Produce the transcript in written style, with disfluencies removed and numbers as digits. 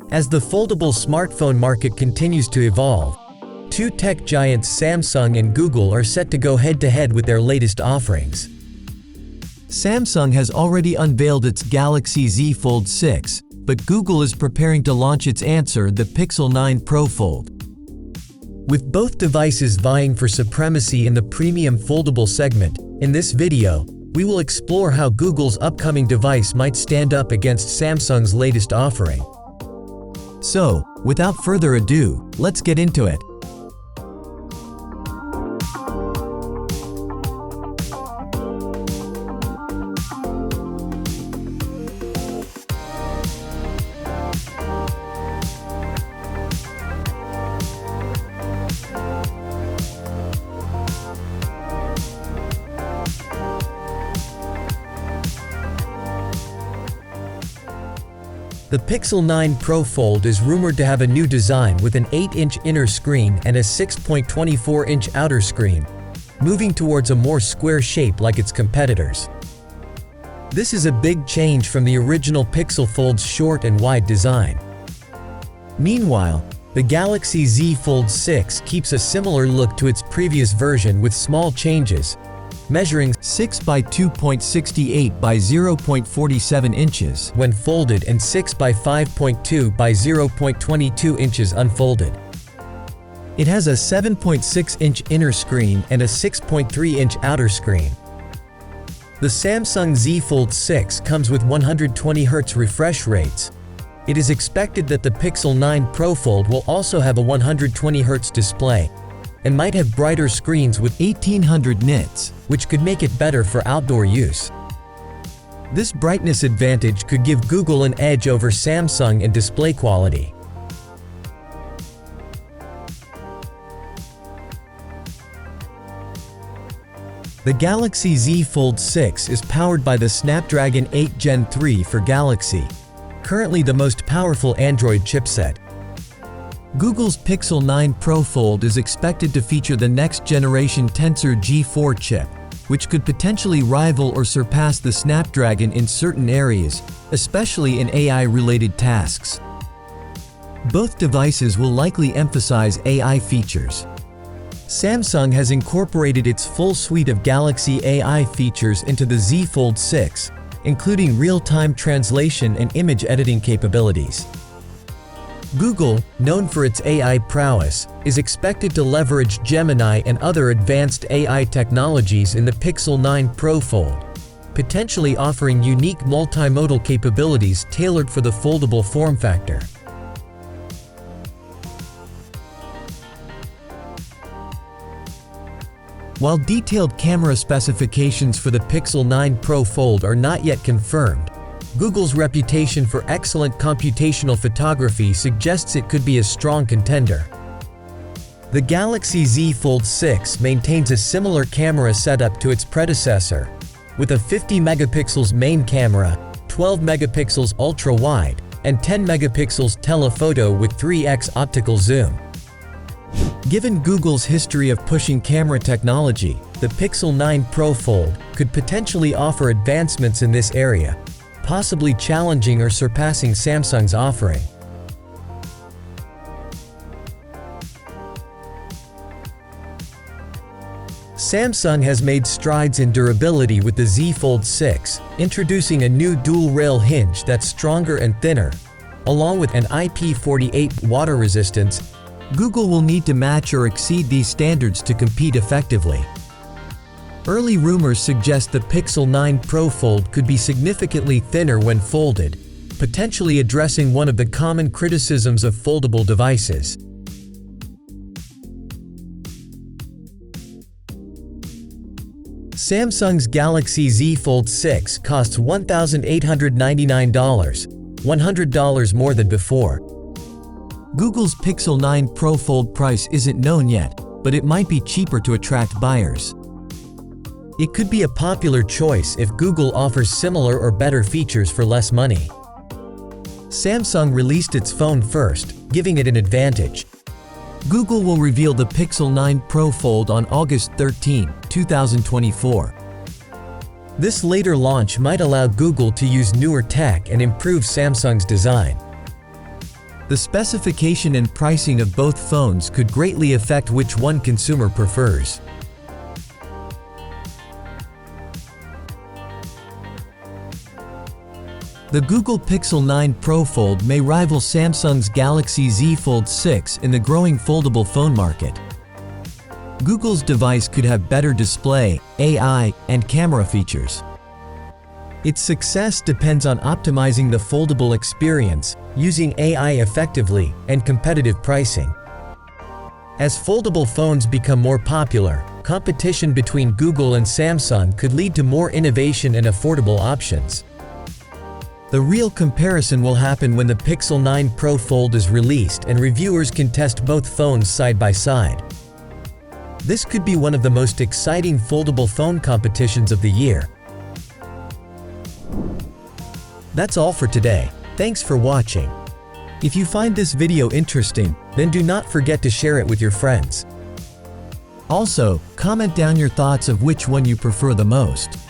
As the foldable smartphone market continues to evolve, two tech giants Samsung and Google are set to go head-to-head with their latest offerings. Samsung has already unveiled its Galaxy Z Fold 6, but Google is preparing to launch its answer, the Pixel 9 Pro Fold. With both devices vying for supremacy in the premium foldable segment, in this video, we will explore how Google's upcoming device might stand up against Samsung's latest offering. So, without further ado, let's get into it. The Pixel 9 Pro Fold is rumored to have a new design with an 8-inch inner screen and a 6.24-inch outer screen, moving towards a more square shape like its competitors. This is a big change from the original Pixel Fold's short and wide design. Meanwhile, the Galaxy Z Fold 6 keeps a similar look to its previous version with small changes, measuring 6 by 2.68 by 0.47 inches when folded and 6 by 5.2 by 0.22 inches unfolded. It has a 7.6-inch inner screen and a 6.3-inch outer screen. The Samsung Z Fold 6 comes with 120Hz refresh rates. It is expected that the Pixel 9 Pro Fold will also have a 120Hz display and might have brighter screens with 1800 nits, which could make it better for outdoor use. This brightness advantage could give Google an edge over Samsung in display quality. The Galaxy Z Fold 6 is powered by the Snapdragon 8 Gen 3 for Galaxy, currently the most powerful Android chipset. Google's Pixel 9 Pro Fold is expected to feature the next-generation Tensor G4 chip, which could potentially rival or surpass the Snapdragon in certain areas, especially in AI-related tasks. Both devices will likely emphasize AI features. Samsung has incorporated its full suite of Galaxy AI features into the Z Fold 6, including real-time translation and image editing capabilities. Google, known for its AI prowess, is expected to leverage Gemini and other advanced AI technologies in the Pixel 9 Pro Fold, potentially offering unique multimodal capabilities tailored for the foldable form factor. While detailed camera specifications for the Pixel 9 Pro Fold are not yet confirmed, Google's reputation for excellent computational photography suggests it could be a strong contender. The Galaxy Z Fold 6 maintains a similar camera setup to its predecessor, with a 50 megapixels main camera, 12 megapixels ultra-wide, and 10 megapixels telephoto with 3x optical zoom. Given Google's history of pushing camera technology, the Pixel 9 Pro Fold could potentially offer advancements in this area, possibly challenging or surpassing Samsung's offering. Samsung has made strides in durability with the Z Fold 6, introducing a new dual-rail hinge that's stronger and thinner, along with an IP48 water resistance. Google will need to match or exceed these standards to compete effectively. Early rumors suggest the Pixel 9 Pro Fold could be significantly thinner when folded, potentially addressing one of the common criticisms of foldable devices. Samsung's Galaxy Z Fold 6 costs $1,899, $100 more than before. Google's Pixel 9 Pro Fold price isn't known yet, but it might be cheaper to attract buyers. It could be a popular choice if Google offers similar or better features for less money. Samsung released its phone first, giving it an advantage. Google will reveal the Pixel 9 Pro Fold on August 13, 2024. This later launch might allow Google to use newer tech and improve Samsung's design. The specification and pricing of both phones could greatly affect which one consumer prefers. The Google Pixel 9 Pro Fold may rival Samsung's Galaxy Z Fold 6 in the growing foldable phone market. Google's device could have better display, AI, and camera features. Its success depends on optimizing the foldable experience, using AI effectively, and competitive pricing. As foldable phones become more popular, competition between Google and Samsung could lead to more innovation and affordable options. The real comparison will happen when the Pixel 9 Pro Fold is released and reviewers can test both phones side by side. This could be one of the most exciting foldable phone competitions of the year. That's all for today. Thanks for watching. If you find this video interesting, then do not forget to share it with your friends. Also, comment down your thoughts of which one you prefer the most.